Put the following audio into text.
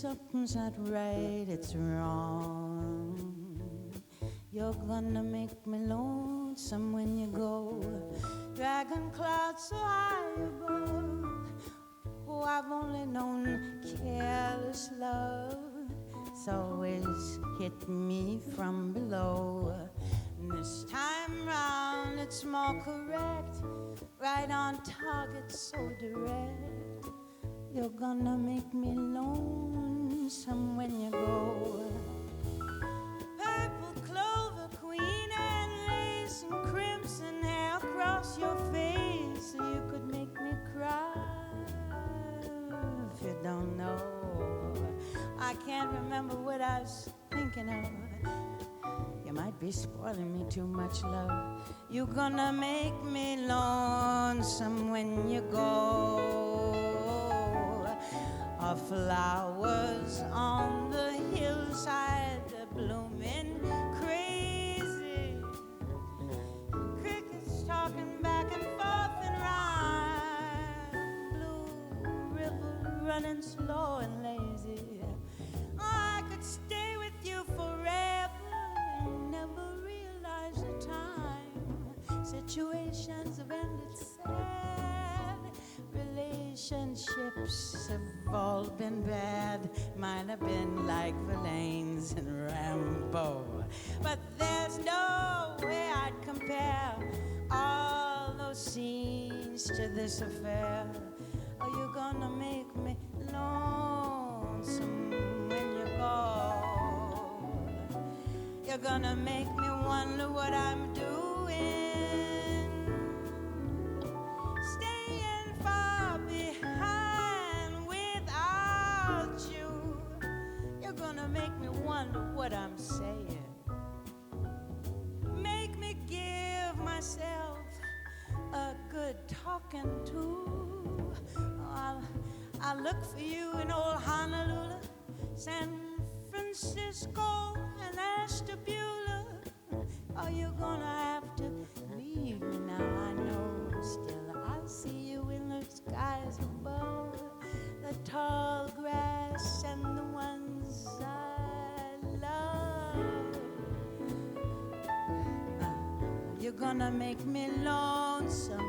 something's not right, it's wrong. You're gonna make me lonesome when you go, dragging clouds so high above. Oh, I've only known careless love. It's always hit me from below. And this time round it's more correct, right on target, so direct. You're gonna make me lonesome when you go. Purple clover, queen and lace, and crimson hair across your face, so you could make me cry. If you don't know, I can't remember what I was thinking of. You might be spoiling me too much, love. You're gonna make me lonesome when you go. Flowers on the hillside blooming crazy, crickets talking back and forth in rhyme, blue river running slow and lazy. Oh, I could stay with you forever and never realize the time. Situations have ended sad, relationships have all been bad. Mine have been like Verlaine's and Rambo, but there's no way I'd compare all those scenes to this affair. Oh, you're gonna make me lonesome when you go. You're gonna make me wonder what I'm doing. Make me wonder what I'm saying. Make me give myself a good talking to. Oh, I'll look for you in old Honolulu, San Francisco, and Ashtabula. Oh, you're gonna have to leave me now, I know. Still, I'll see you in the skies above, the tall grass and the ones I love. You're gonna make me lonesome